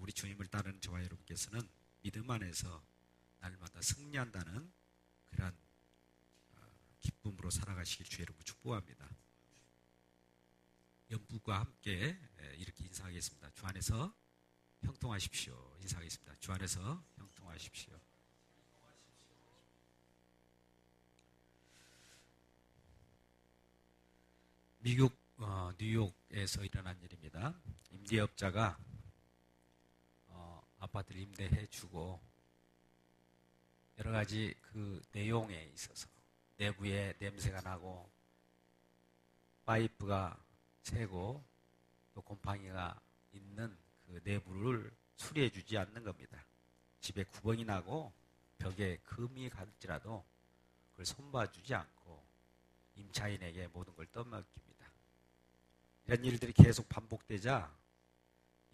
우리 주님을 따르는 저와 여러분께서는 믿음 안에서 날마다 승리한다는 그러한 기쁨으로 살아가시길 주의 이름으로 축복합니다. 연부가 함께 이렇게 인사하겠습니다. 주 안에서 형통하십시오. 인사하겠습니다. 주 안에서 형통하십시오. 미국 뉴욕에서 일어난 일입니다. 임대업자가 아파트를 임대해 주고 여러 가지 그 내용에 있어서 내부에 냄새가 나고 파이프가 새고 또 곰팡이가 있는 그 내부를 수리해 주지 않는 겁니다. 집에 구멍이 나고 벽에 금이 갈지라도 그걸 손봐주지 않고 임차인에게 모든 걸 떠맡깁니다. 이런 일들이 계속 반복되자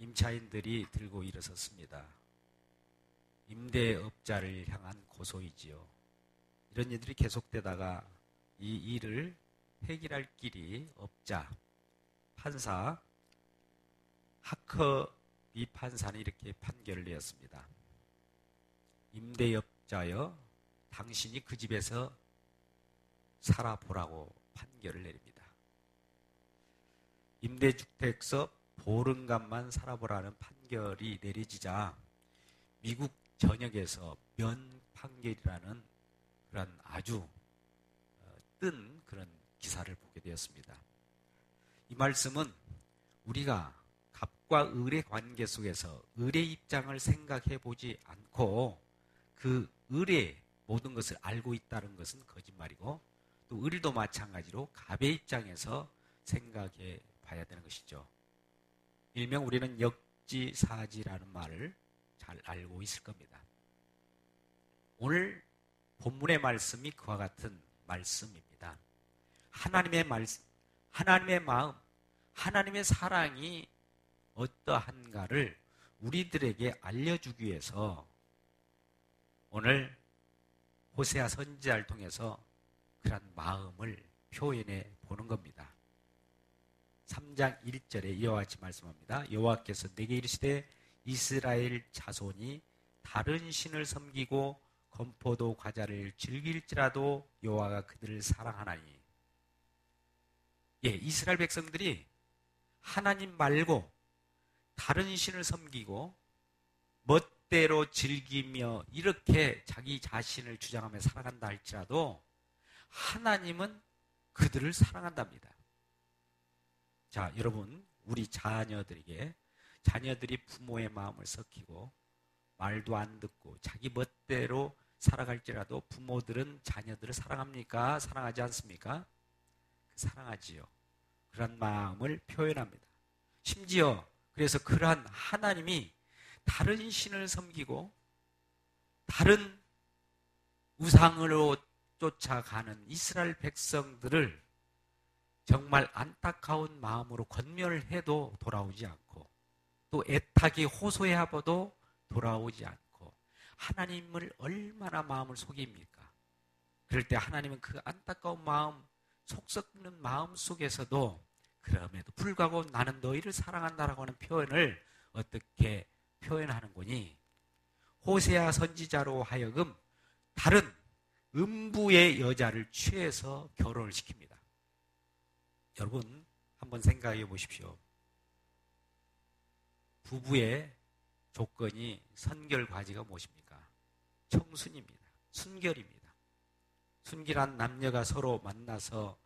임차인들이 들고 일어섰습니다. 임대업자를 향한 고소이지요. 이런 일들이 계속되다가 이 일을 해결할 길이 없자 판사 하커비 판사는 이렇게 판결을 내었습니다. 임대업자여, 당신이 그 집에서 살아보라고 판결을 내립니다. 임대주택서 보름간만 살아보라는 판결이 내려지자 미국 전역에서 면판결이라는 그런 아주 뜬 그런 기사를 보게 되었습니다. 이 말씀은 우리가 갑과 을의 관계 속에서 을의 입장을 생각해 보지 않고 그 을의 모든 것을 알고 있다는 것은 거짓말이고 또 을도 마찬가지로 갑의 입장에서 생각해 봐야 되는 것이죠. 일명 우리는 역지사지라는 말을 잘 알고 있을 겁니다. 오늘 본문의 말씀이 그와 같은 말씀입니다. 하나님의 말씀, 하나님의 마음, 하나님의 사랑이 어떠한가를 우리들에게 알려주기 위해서 오늘 호세아 선지자를 통해서 그런 마음을 표현해 보는 겁니다. 3장 1절에 이와 같이 말씀합니다. 여호와께서 내게 이르시되 이스라엘 자손이 다른 신을 섬기고 건포도 과자를 즐길지라도 여호와가 그들을 사랑하나니. 이스라엘 백성들이 하나님 말고 다른 신을 섬기고 멋대로 즐기며 이렇게 자기 자신을 주장하며 살아간다 할지라도 하나님은 그들을 사랑한답니다. 자, 여러분, 우리 자녀들이 부모의 마음을 썩히고 말도 안 듣고 자기 멋대로 살아갈지라도 부모들은 자녀들을 사랑합니까? 사랑하지 않습니까? 사랑하지요. 그런 마음을 표현합니다. 심지어 그래서 그러한 하나님이 다른 신을 섬기고 다른 우상으로 쫓아가는 이스라엘 백성들을 정말 안타까운 마음으로 권면을 해도 돌아오지 않고 또 애타게 호소해하고도 돌아오지 않고 하나님을 얼마나 마음을 속입니까? 그럴 때 하나님은 그 안타까운 마음, 속 썩는 마음 속에서도 그럼에도 불구하고 나는 너희를 사랑한다라고 하는 표현을 어떻게 표현하는 거니? 호세아 선지자로 하여금 다른 음부의 여자를 취해서 결혼을 시킵니다. 여러분 한번 생각해 보십시오. 부부의 조건이 선결과제가 무엇입니까? 청순입니다. 순결입니다. 순결한 남녀가 서로 만나서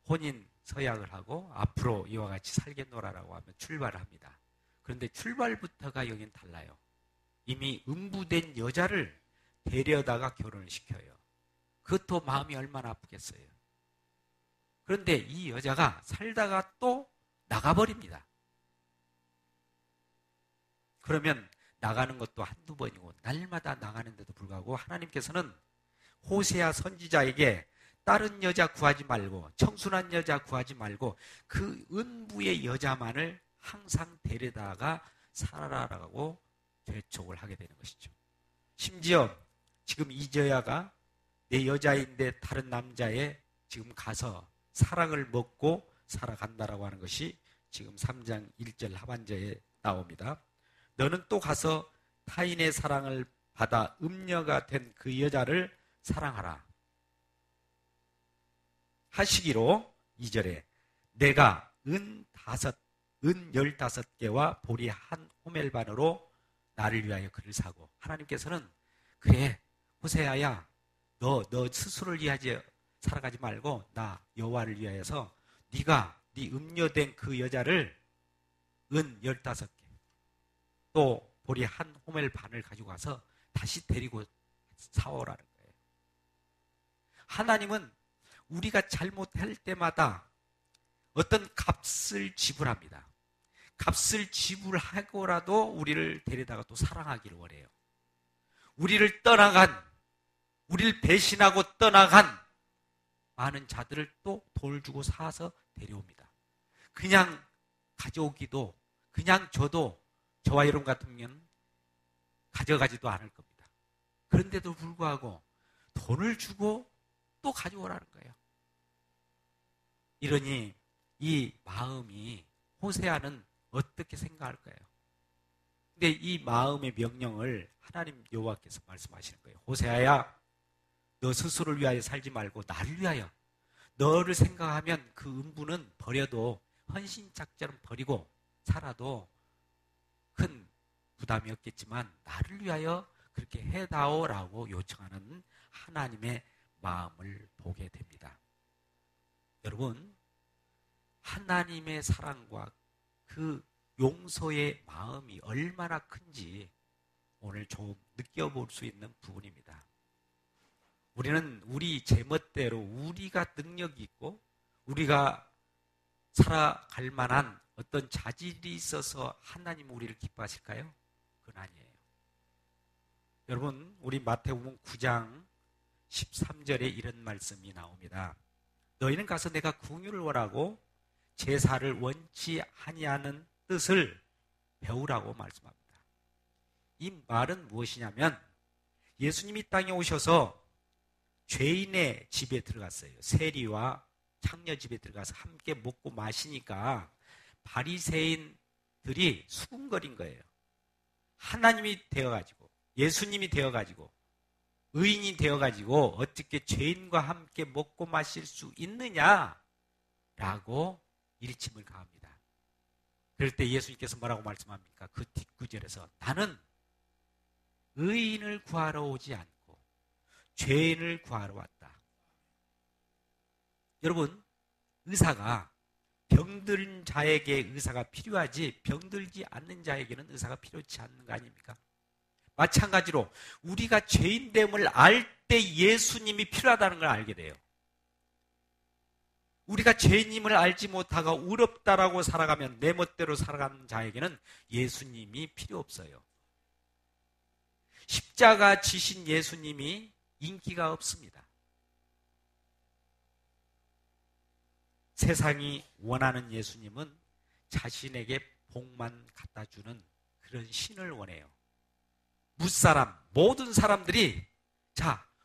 혼인 서약을 하고 앞으로 이와 같이 살겠노라라고 하면 출발을 합니다. 그런데 출발부터가 여긴 달라요. 이미 음부된 여자를 데려다가 결혼을 시켜요. 그것도 마음이 얼마나 아프겠어요. 그런데 이 여자가 살다가 또 나가버립니다. 그러면 나가는 것도 한두 번이고 날마다 나가는데도 불구하고 하나님께서는 호세아 선지자에게 다른 여자 구하지 말고 청순한 여자 구하지 말고 그 은부의 여자만을 항상 데려다가 살아라라고 재촉을 하게 되는 것이죠. 심지어 지금 이저야가 내 여자인데 다른 남자에 지금 가서 사랑을 먹고 살아간다라고 하는 것이 지금 3장 1절 하반절에 나옵니다. 너는 또 가서 타인의 사랑을 받아 음녀가 된 그 여자를 사랑하라. 하시기로 2절에 내가 은 15개와 보리 한 호멜반으로 나를 위하여 그를 사고, 하나님께서는 그래 호세아야, 너 스스로를 위하여 살아가지 말고 나 여호와를 위하여서 네가 네 음녀된 그 여자를 은 15개 또 보리 한 호멜 반을 가지고 가서 다시 데리고 사오라는 거예요. 하나님은 우리가 잘못할 때마다 어떤 값을 지불합니다. 값을 지불하고라도 우리를 데려다가 또 사랑하기를 원해요. 우리를 배신하고 떠나간 많은 자들을 또 돈을 주고 사서 데려옵니다. 그냥 가져오기도, 그냥 저도 저와 여러분 같으면 가져가지도 않을 겁니다. 그런데도 불구하고 돈을 주고 또 가져오라는 거예요. 이러니 이 마음이 호세아는 어떻게 생각할까요? 근데 이 마음의 명령을 하나님 여호와께서 말씀하시는 거예요. 호세아야, 너 스스로를 위하여 살지 말고 나를 위하여, 너를 생각하면 그 음부는 버려도 헌신짝처럼 버리고 살아도 큰 부담이 없겠지만 나를 위하여 그렇게 해다오라고 요청하는 하나님의 마음을 보게 됩니다. 여러분, 하나님의 사랑과 그 용서의 마음이 얼마나 큰지 오늘 좀 느껴볼 수 있는 부분입니다. 우리는 우리 제멋대로 우리가 능력이 있고 우리가 살아갈 만한 어떤 자질이 있어서 하나님 우리를 기뻐하실까요? 그건 아니에요. 여러분, 우리 마태복음 9장 13절에 이런 말씀이 나옵니다. 너희는 가서 내가 긍휼을 원하고 제사를 원치 아니하는 뜻을 배우라고 말씀합니다. 이 말은 무엇이냐면 예수님이 땅에 오셔서 죄인의 집에 들어갔어요. 세리와 창녀 집에 들어가서 함께 먹고 마시니까 바리새인들이 수군거린 거예요. 하나님이 되어가지고, 예수님이 되어가지고, 의인이 되어가지고 어떻게 죄인과 함께 먹고 마실 수 있느냐라고 일침을 가합니다. 그럴 때 예수님께서 뭐라고 말씀합니까? 그 뒷구절에서 나는 의인을 구하러 오지 않고 죄인을 구하러 왔다. 여러분, 의사가 병든 자에게 의사가 필요하지 병들지 않는 자에게는 의사가 필요치 않는 거 아닙니까? 마찬가지로 우리가 죄인됨을 알 때 예수님이 필요하다는 걸 알게 돼요. 우리가 죄인임을 알지 못하고 의롭다라고 살아가면 내 멋대로 살아가는 자에게는 예수님이 필요 없어요. 십자가 지신 예수님이 인기가 없습니다. 세상이 원하는 예수님은 자신에게 복만 갖다 주는 그런 신을 원해요. 무사람, 모든 사람들이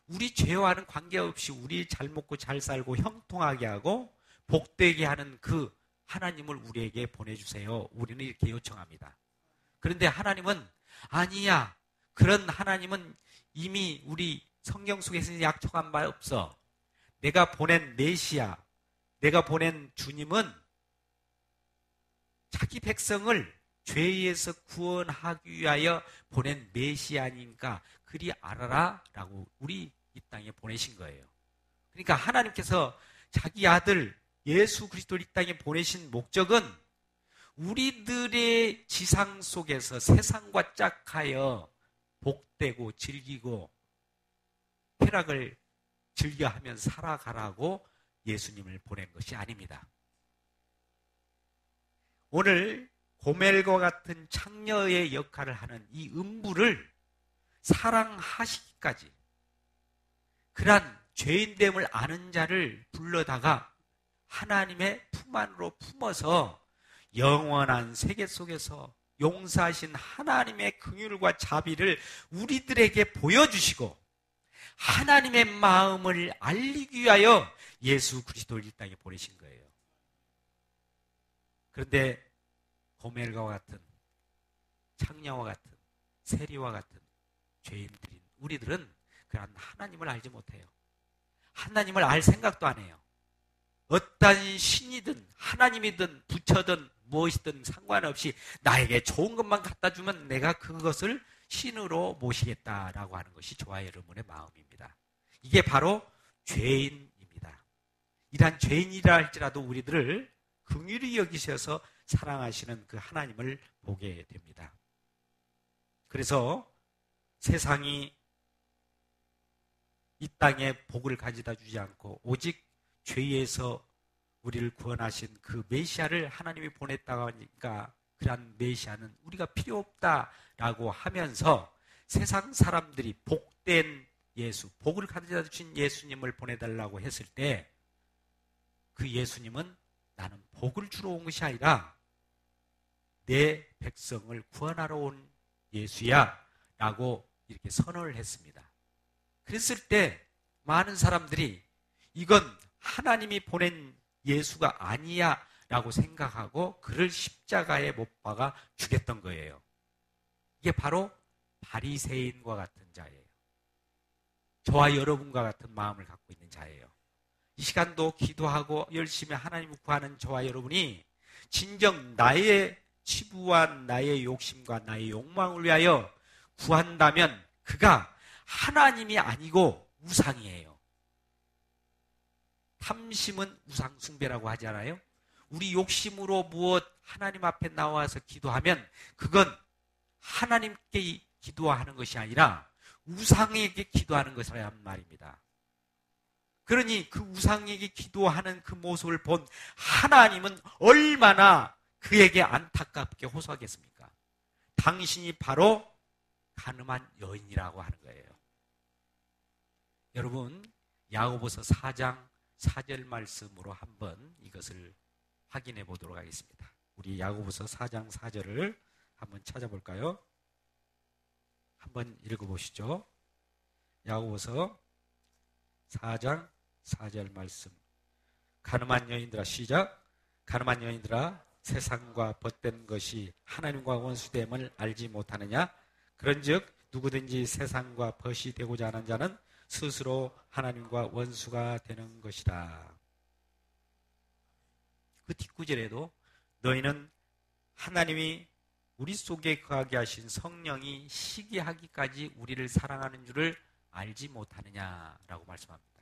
우리 죄와는 관계없이 우리 잘 먹고 잘 살고 형통하게 하고 복되게 하는 그 하나님을 우리에게 보내주세요. 우리는 이렇게 요청합니다. 그런데 하나님은 아니야. 그런 하나님은 이미 우리 성경 속에서 약속한 바 없어. 내가 보낸 메시아, 내가 보낸 주님은 자기 백성을 죄에서 구원하기 위하여 보낸 메시아니까 그리 알아라 라고 우리 이 땅에 보내신 거예요. 그러니까 하나님께서 자기 아들 예수 그리스도를 이 땅에 보내신 목적은 우리들의 지상 속에서 세상과 짝하여 복되고 즐기고 쾌락을 즐겨하며 살아가라고 예수님을 보낸 것이 아닙니다. 오늘 고멜과 같은 창녀의 역할을 하는 이 음부를 사랑하시기까지 그러한 죄인됨을 아는 자를 불러다가 하나님의 품 안으로 품어서 영원한 세계 속에서 용서하신 하나님의 긍휼과 자비를 우리들에게 보여주시고 하나님의 마음을 알리기 위하여 예수 그리스도를 이 땅에 보내신 거예요. 그런데 고멜과 같은 창녀와 같은 세리와 같은 죄인들인 우리들은 그런 하나님을 알지 못해요. 하나님을 알 생각도 안 해요. 어떤 신이든 하나님이든 부처든 무엇이든 상관없이 나에게 좋은 것만 갖다 주면 내가 그것을 신으로 모시겠다라고 하는 것이 저와 여러분의 마음입니다. 이게 바로 죄인입니다. 이러한 죄인이라 할지라도 우리들을 긍휼히 여기셔서 사랑하시는 그 하나님을 보게 됩니다. 그래서 세상이 이 땅에 복을 가져다 주지 않고 오직 죄에서 우리를 구원하신 그 메시아를 하나님이 보냈다고 하니까 그런 메시아는 우리가 필요 없다라고 하면서 세상 사람들이 복된 예수, 복을 가져다 주신 예수님을 보내달라고 했을 때 그 예수님은 나는 복을 주러 온 것이 아니라 내 백성을 구원하러 온 예수야 라고 이렇게 선언을 했습니다. 그랬을 때 많은 사람들이 이건 하나님이 보낸 예수가 아니야 라고 생각하고 그를 십자가에 못 박아 죽였던 거예요. 이게 바로 바리새인과 같은 자예요. 저와 여러분과 같은 마음을 갖고 있는 자예요. 이 시간도 기도하고 열심히 하나님을 구하는 저와 여러분이 진정 나의 치부와 나의 욕심과 나의 욕망을 위하여 구한다면 그가 하나님이 아니고 우상이에요. 탐심은 우상 숭배라고 하잖아요. 우리 욕심으로 무엇 하나님 앞에 나와서 기도하면 그건 하나님께 기도하는 것이 아니라 우상에게 기도하는 것이란 말입니다. 그러니 그 우상에게 기도하는 그 모습을 본 하나님은 얼마나 그에게 안타깝게 호소하겠습니까? 당신이 바로 가늠한 여인이라고 하는 거예요. 여러분, 야고보서 4장 4절 말씀으로 한번 이것을 확인해 보도록 하겠습니다. 우리 야고보서 4장 4절을 한번 찾아볼까요? 한번 읽어보시죠. 야고보서 4장 4절 말씀. 가늠한 여인들아, 시작. 가늠한 여인들아, 세상과 벗된 것이 하나님과 원수됨을 알지 못하느냐? 그런즉 누구든지 세상과 벗이 되고자 하는 자는 스스로 하나님과 원수가 되는 것이다. 그 뒷구절에도 너희는 하나님이 우리 속에 거하게 하신 성령이 시기하기까지 우리를 사랑하는 줄을 알지 못하느냐라고 말씀합니다.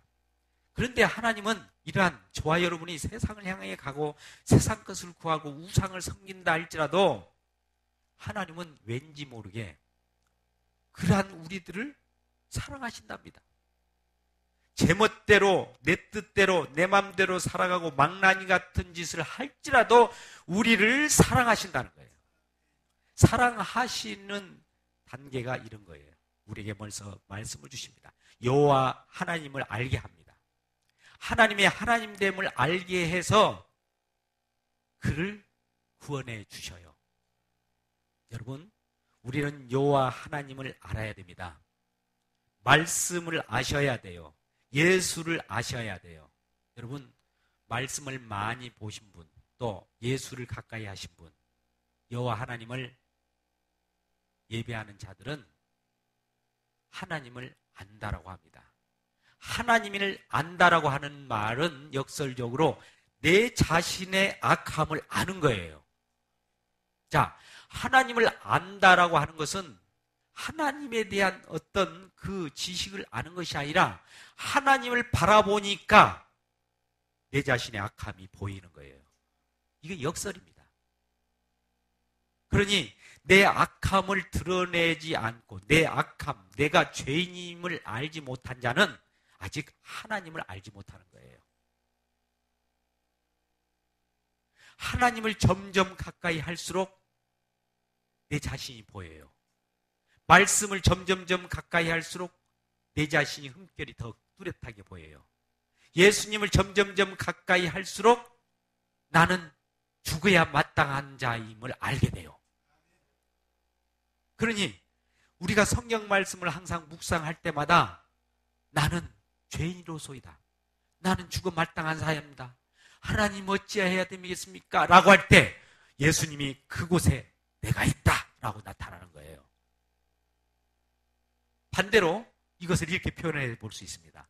그런데 하나님은 이러한 저와 여러분이 세상을 향해 가고 세상 것을 구하고 우상을 섬긴다 할지라도 하나님은 왠지 모르게 그러한 우리들을 사랑하신답니다. 제멋대로 내 뜻대로 내 맘대로 살아가고 망나니 같은 짓을 할지라도 우리를 사랑하신다는 거예요. 사랑하시는 단계가 이런 거예요. 우리에게 먼저 말씀을 주십니다. 여호와 하나님을 알게 합니다. 하나님의 하나님됨을 알게 해서 그를 구원해 주셔요. 여러분, 우리는 여호와 하나님을 알아야 됩니다. 말씀을 아셔야 돼요. 예수를 아셔야 돼요. 여러분, 말씀을 많이 보신 분, 또 예수를 가까이 하신 분, 여호와 하나님을 예배하는 자들은 하나님을 안다라고 합니다. 하나님을 안다라고 하는 말은 역설적으로 내 자신의 악함을 아는 거예요. 자, 하나님을 안다라고 하는 것은 하나님에 대한 어떤 그 지식을 아는 것이 아니라 하나님을 바라보니까 내 자신의 악함이 보이는 거예요. 이게 역설입니다. 그러니 내 악함을 드러내지 않고 내 악함, 내가 죄인임을 알지 못한 자는 아직 하나님을 알지 못하는 거예요. 하나님을 점점 가까이 할수록 내 자신이 보여요. 말씀을 점점점 가까이 할수록 내 자신이 흠결이 더 뚜렷하게 보여요. 예수님을 점점점 가까이 할수록 나는 죽어야 마땅한 자임을 알게 돼요. 그러니 우리가 성경 말씀을 항상 묵상할 때마다 나는 죄인으로소이다. 나는 죽어 마땅한 사람이다. 하나님 어찌해야 되겠습니까? 라고 할 때 예수님이 그곳에 내가 있다 라고 나타나는 반대로 이것을 이렇게 표현해 볼 수 있습니다.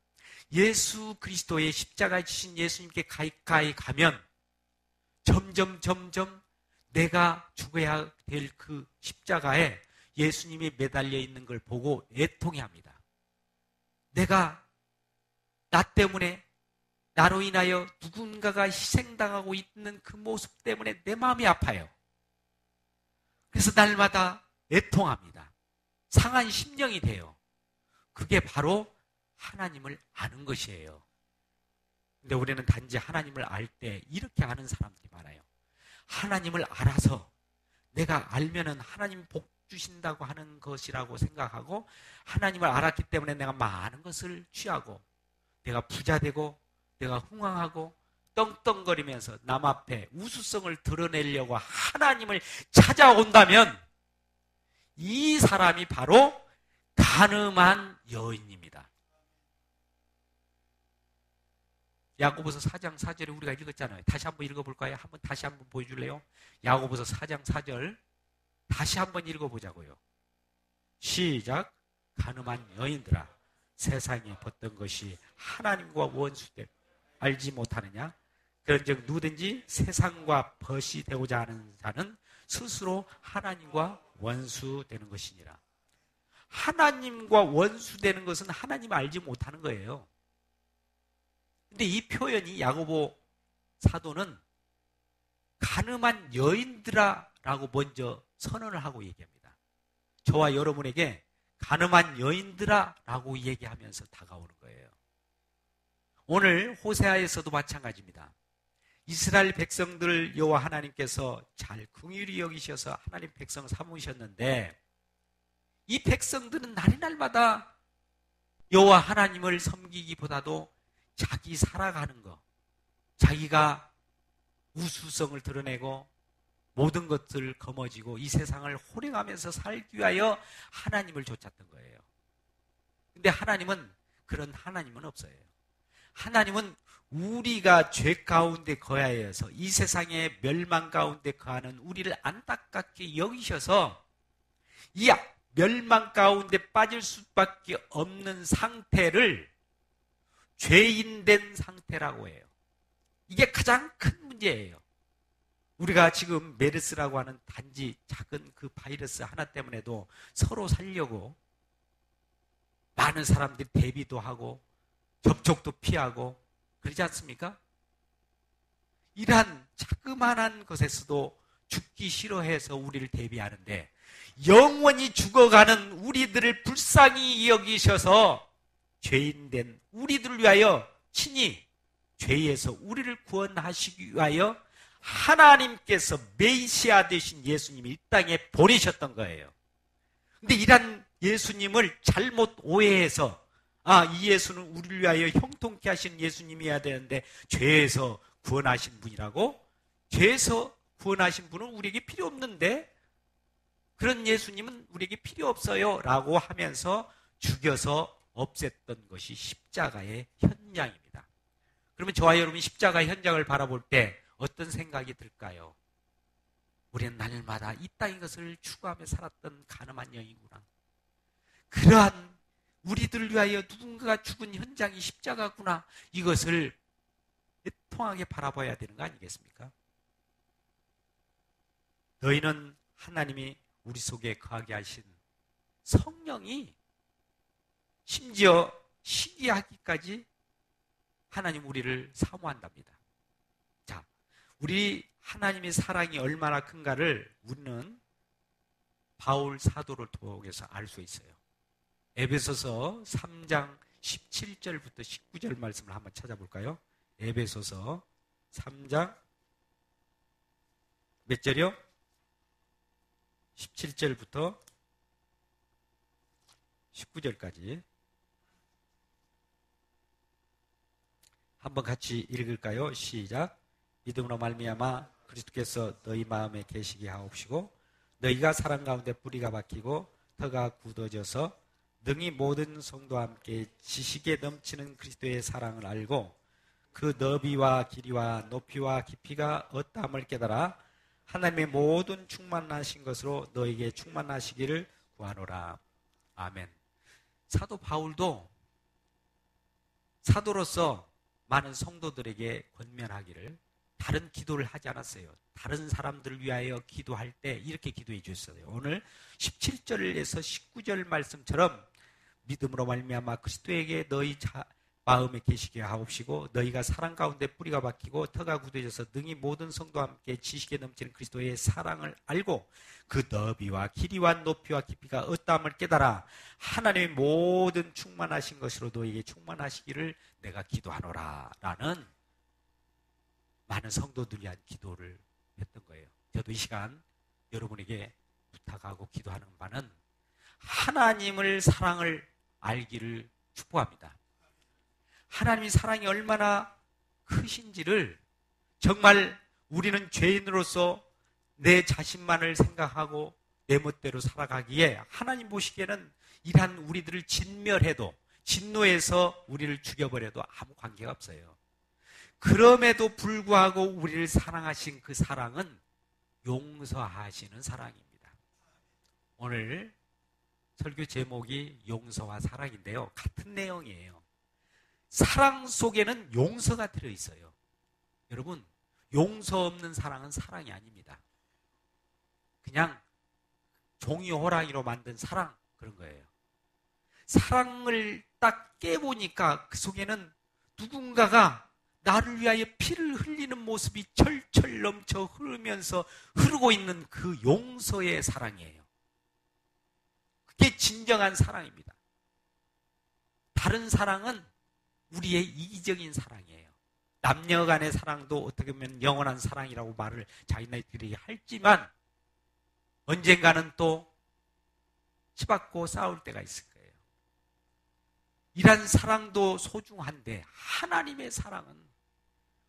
예수 그리스도의 십자가에 지신 예수님께 가까이 가면 점점 내가 죽어야 될 그 십자가에 예수님이 매달려 있는 걸 보고 애통해 합니다. 내가 나 때문에 나로 인하여 누군가가 희생당하고 있는 그 모습 때문에 내 마음이 아파요. 그래서 날마다 애통합니다. 상한 심령이 돼요. 그게 바로 하나님을 아는 것이에요. 근데 우리는 단지 하나님을 알 때 이렇게 아는 사람들이 많아요. 하나님을 알아서 내가 알면은 하나님 복 주신다고 하는 것이라고 생각하고 하나님을 알았기 때문에 내가 많은 것을 취하고 내가 부자 되고 내가 흥왕하고 떵떵거리면서 남 앞에 우수성을 드러내려고 하나님을 찾아온다면 이 사람이 바로 간음한 여인입니다. 야고보서 4장 4절에 우리가 읽었잖아요. 다시 한번 읽어볼까요? 다시 한번 보여줄래요? 야고보서 4장 4절 다시 한번 읽어보자고요. 시작. 간음한 여인들아, 세상에 벗던 것이 하나님과 원수됨 알지 못하느냐? 그런즉 누구든지 세상과 벗이 되고자 하는 자는 스스로 하나님과 원수되는 것이니라. 하나님과 원수되는 것은 하나님을 알지 못하는 거예요. 근데 이 표현이 야고보 사도는 간음한 여인들아라고 먼저 선언을 하고 얘기합니다. 저와 여러분에게 간음한 여인들아라고 얘기하면서 다가오는 거예요. 오늘 호세아에서도 마찬가지입니다. 이스라엘 백성들을 여호와 하나님께서 잘 긍휼히 여기셔서 하나님 백성 삼으셨는데 이 백성들은 날마다 여호와 하나님을 섬기기보다도 자기 살아가는 것, 자기가 우수성을 드러내고 모든 것들을 거머쥐고 이 세상을 호령하면서 살기 위하여 하나님을 쫓았던 거예요. 근데 하나님은 그런 하나님은 없어요. 하나님은 우리가 죄 가운데 거하여서 이 세상의 멸망 가운데 거하는 우리를 안타깝게 여기셔서 이 멸망 가운데 빠질 수밖에 없는 상태를 죄인된 상태라고 해요. 이게 가장 큰 문제예요. 우리가 지금 메르스라고 하는 단지 작은 그 바이러스 하나 때문에도 서로 살려고 많은 사람들이 대비도 하고 접촉도 피하고 그러지 않습니까? 이러한 자그마한 것에서도 죽기 싫어해서 우리를 대비하는데 영원히 죽어가는 우리들을 불쌍히 여기셔서 죄인된 우리들을 위하여 친히 죄에서 우리를 구원하시기 위하여 하나님께서 메시아 되신 예수님이 이 땅에 보내셨던 거예요. 근데 이런 예수님을 잘못 오해해서 이 예수는 우리를 위하여 형통케 하신 예수님이어야 되는데 죄에서 구원하신 분이라고? 죄에서 구원하신 분은 우리에게 필요 없는데 그런 예수님은 우리에게 필요 없어요 라고 하면서 죽여서 없앴던 것이 십자가의 현장입니다. 그러면 저와 여러분이 십자가의 현장을 바라볼 때 어떤 생각이 들까요? 우리는 날마다 이 땅의 것을 추구하며 살았던 가늠한 여인이구나. 그러한 우리들을 위하여 누군가가 죽은 현장이 십자가구나. 이것을 애통하게 바라봐야 되는 거 아니겠습니까? 너희는 하나님이 우리 속에 거하게 하신 성령이 심지어 시기하기까지 하나님 우리를 사모한답니다. 자, 우리 하나님의 사랑이 얼마나 큰가를 우리는 바울 사도를 통해서 알 수 있어요. 에베소서 3장 17절부터 19절 말씀을 한번 찾아볼까요? 에베소서 3장 몇 절이요? 17절부터 19절까지 한번 같이 읽을까요? 시작. 믿음으로 말미암아 그리스도께서 너희 마음에 계시게 하옵시고 너희가 사랑 가운데 뿌리가 박히고 터가 굳어져서 능히 모든 성도와 함께 지식에 넘치는 그리스도의 사랑을 알고 그 너비와 길이와 높이와 깊이가 어떠함을 깨달아 하나님의 모든 충만하신 것으로 너에게 충만하시기를 구하노라. 아멘. 사도 바울도 사도로서 많은 성도들에게 권면하기를 다른 기도를 하지 않았어요. 다른 사람들을 위하여 기도할 때 이렇게 기도해 주셨어요. 오늘 17절에서 19절 말씀처럼 믿음으로 말미암아 그리스도에게 너희 마음에 계시게 하옵시고 너희가 사랑 가운데 뿌리가 박히고 터가 굳어져서 능히 모든 성도와 함께 지식에 넘치는 그리스도의 사랑을 알고 그 너비와 길이와 높이와 깊이가 어떠함을 깨달아 하나님의 모든 충만하신 것으로 너희에게 충만하시기를 내가 기도하노라 라는 많은 성도들 위한 기도를 했던 거예요. 저도 이 시간 여러분에게 부탁하고 기도하는 바는 하나님을 사랑을 알기를 축복합니다. 하나님의 사랑이 얼마나 크신지를 정말 우리는 죄인으로서 내 자신만을 생각하고 내 멋대로 살아가기에 하나님 보시기에는 이러한 우리들을 진멸해도 진노해서 우리를 죽여버려도 아무 관계가 없어요. 그럼에도 불구하고 우리를 사랑하신 그 사랑은 용서하시는 사랑입니다. 오늘 설교 제목이 용서와 사랑인데요. 같은 내용이에요. 사랑 속에는 용서가 들어있어요. 여러분, 용서 없는 사랑은 사랑이 아닙니다. 그냥 종이 호랑이로 만든 사랑, 그런 거예요. 사랑을 딱 깨보니까 그 속에는 누군가가 나를 위하여 피를 흘리는 모습이 철철 넘쳐 흐르면서 흐르고 있는 그 용서의 사랑이에요. 그게 진정한 사랑입니다. 다른 사랑은 우리의 이기적인 사랑이에요. 남녀 간의 사랑도 어떻게 보면 영원한 사랑이라고 말을 자기네들이 하지만 언젠가는 또 치받고 싸울 때가 있을 거예요. 이런 사랑도 소중한데 하나님의 사랑은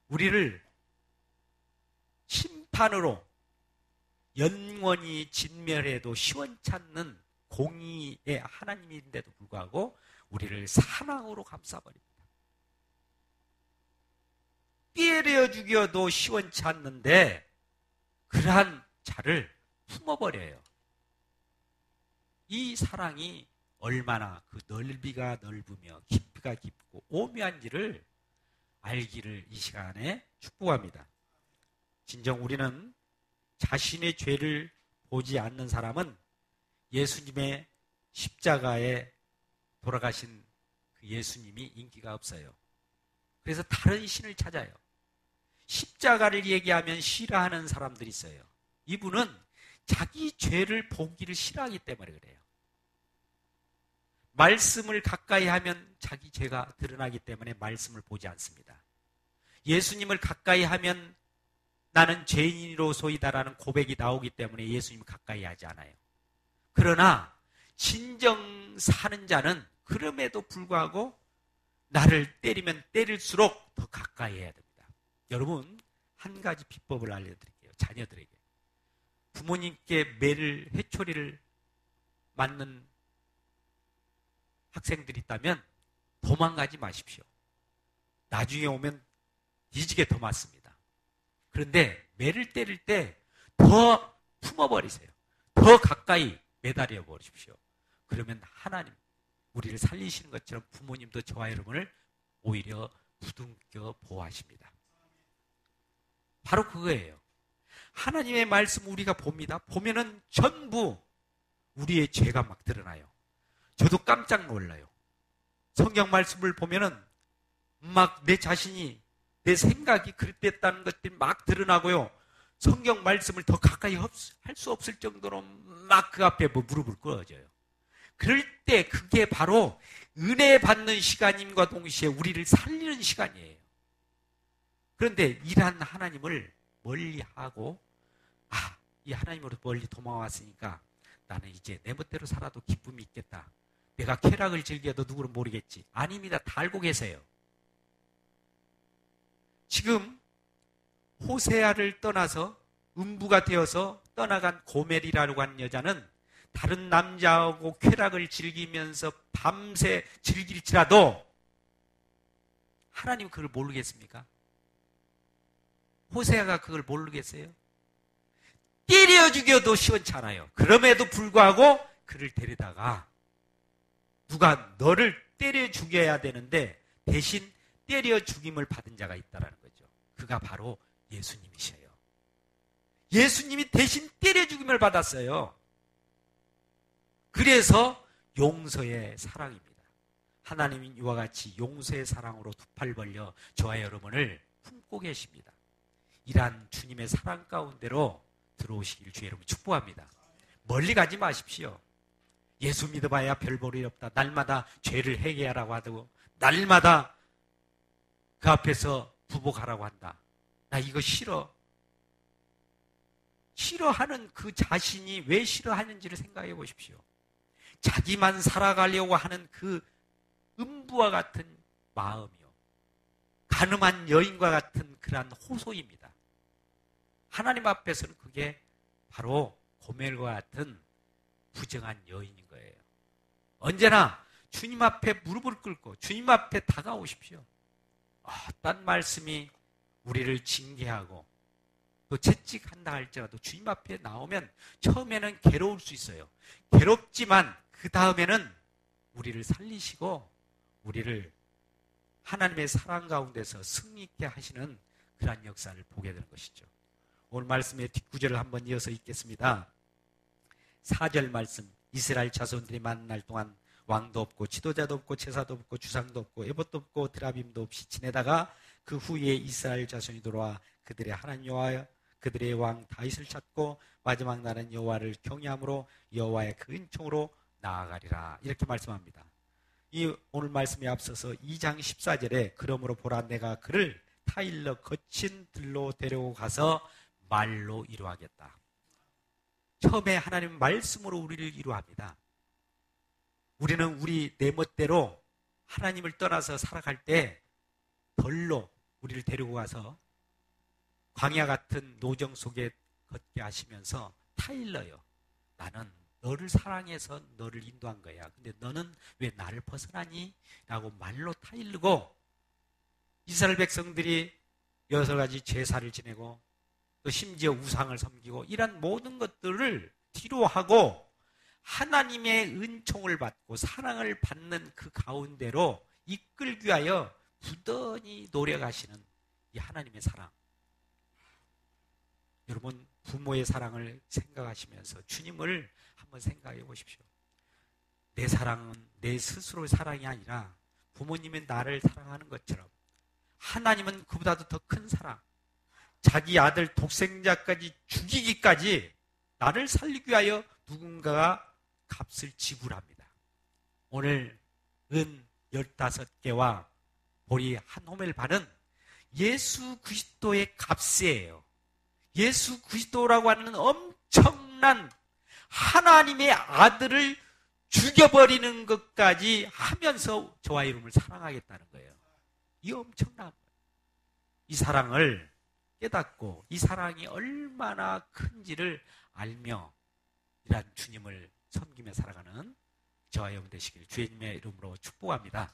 우리를 심판으로 영원히 진멸해도 시원찮는 공의의 하나님인데도 불구하고 우리를 사랑으로 감싸버립니다. 때려 죽여도 시원치 않는데 그러한 자를 품어버려요. 이 사랑이 얼마나 그 넓이가 넓으며 깊이가 깊고 오묘한지를 알기를 이 시간에 축복합니다. 진정 우리는 자신의 죄를 보지 않는 사람은 예수님의 십자가에 돌아가신 그 예수님이 인기가 없어요. 그래서 다른 신을 찾아요. 십자가를 얘기하면 싫어하는 사람들이 있어요. 이분은 자기 죄를 보기를 싫어하기 때문에 그래요. 말씀을 가까이 하면 자기 죄가 드러나기 때문에 말씀을 보지 않습니다. 예수님을 가까이 하면 나는 죄인으로소이다라는 고백이 나오기 때문에 예수님을 가까이 하지 않아요. 그러나 진정 사는 자는 그럼에도 불구하고 나를 때리면 때릴수록 더 가까이 해야 됩니다. 여러분, 한 가지 비법을 알려드릴게요. 자녀들에게. 부모님께 매를, 회초리를 맞는 학생들이 있다면 도망가지 마십시오. 나중에 오면 뒤지게 더 맞습니다. 그런데 매를 때릴 때 더 품어버리세요. 더 가까이 매달려 버리십시오. 그러면 하나님, 우리를 살리시는 것처럼 부모님도 저와 여러분을 오히려 부둥켜 보호하십니다. 바로 그거예요. 하나님의 말씀 우리가 봅니다. 보면은 전부 우리의 죄가 막 드러나요. 저도 깜짝 놀라요. 성경 말씀을 보면은 막 내 자신이, 내 생각이 그랬다는 것들이 막 드러나고요. 성경 말씀을 더 가까이 할 수 없을 정도로 막 그 앞에 무릎을 꿇어져요. 그럴 때 그게 바로 은혜 받는 시간임과 동시에 우리를 살리는 시간이에요. 그런데 이러한 하나님을 멀리하고 이 하나님으로 멀리 도망왔으니까 나는 이제 내 멋대로 살아도 기쁨이 있겠다. 내가 쾌락을 즐겨도 누구는 모르겠지. 아닙니다. 다 알고 계세요. 지금 호세아를 떠나서 음부가 되어서 떠나간 고멜이라고 하는 여자는 다른 남자하고 쾌락을 즐기면서 밤새 즐길지라도 하나님 그걸 모르겠습니까? 호세아가 그걸 모르겠어요? 때려 죽여도 시원치 않아요. 그럼에도 불구하고 그를 데려다가 누가 너를 때려 죽여야 되는데 대신 때려 죽임을 받은 자가 있다는 거죠. 그가 바로 예수님이셔요. 예수님이 대신 때려 죽임을 받았어요. 그래서 용서의 사랑입니다. 하나님은 이와 같이 용서의 사랑으로 두 팔 벌려 저와 여러분을 품고 계십니다. 이러한 주님의 사랑 가운데로 들어오시길 주의 이름으로 축복합니다. 멀리 가지 마십시오. 예수 믿어봐야 별 볼일 없다. 날마다 죄를 회개하라고 하고 날마다 그 앞에서 부복하라고 한다. 나 이거 싫어. 싫어하는 그 자신이 왜 싫어하는지를 생각해 보십시오. 자기만 살아가려고 하는 그 음부와 같은 마음이요. 가늠한 여인과 같은 그러한 호소입니다. 하나님 앞에서는 그게 바로 고멜과 같은 부정한 여인인 거예요. 언제나 주님 앞에 무릎을 꿇고 주님 앞에 다가오십시오. 어떤 말씀이 우리를 징계하고 또 채찍한다 할지라도 주님 앞에 나오면 처음에는 괴로울 수 있어요. 괴롭지만 그 다음에는 우리를 살리시고 우리를 하나님의 사랑 가운데서 승리 있게 하시는 그러한 역사를 보게 되는 것이죠. 오늘 말씀의 뒷구절을 한번 이어서 읽겠습니다. 4절 말씀. 이스라엘 자손들이 많은 날 동안 왕도 없고 지도자도 없고 제사도 없고 주상도 없고 에봇도 없고 드라빔도 없이 지내다가 그 후에 이스라엘 자손이 돌아와 그들의 하나님 여호와 그들의 왕 다윗을 찾고 마지막 날은 여호와를 경외함으로 여호와의 그 은총으로 나아가리라. 이렇게 말씀합니다. 이 오늘 말씀에 앞서서 2장 14절에 그러므로 보라 내가 그를 타일러 거친 들로 데려고 가서 말로 이루하겠다. 처음에 하나님은 말씀으로 우리를 이루합니다. 우리는 우리 내 멋대로 하나님을 떠나서 살아갈 때 덜로 우리를 데리고 가서 광야 같은 노정 속에 걷게 하시면서 타일러요. 나는 너를 사랑해서 너를 인도한 거야. 근데 너는 왜 나를 벗어나니? 라고 말로 타일르고 이스라엘 백성들이 여러 가지 제사를 지내고 또 심지어 우상을 섬기고 이런 모든 것들을 뒤로 하고 하나님의 은총을 받고 사랑을 받는 그 가운데로 이끌기 위하여 부단히 노력하시는 이 하나님의 사랑. 여러분 부모의 사랑을 생각하시면서 주님을 한번 생각해 보십시오. 내 사랑은 내 스스로의 사랑이 아니라 부모님이 나를 사랑하는 것처럼 하나님은 그보다도 더 큰 사랑, 자기 아들 독생자까지 죽이기까지 나를 살리기 위하여 누군가가 값을 지불합니다. 오늘 은 15개와 보리 한 호멜 반은 예수 그리스도의 값이에요. 예수 그리스도라고 하는 엄청난 하나님의 아들을 죽여버리는 것까지 하면서 저와 여러분을 사랑하겠다는 거예요. 이 엄청난 거예요. 이 사랑을 깨닫고 이 사랑이 얼마나 큰지를 알며 이러한 주님을 섬기며 살아가는 저와 여러분 되시길 주님의 이름으로 축복합니다.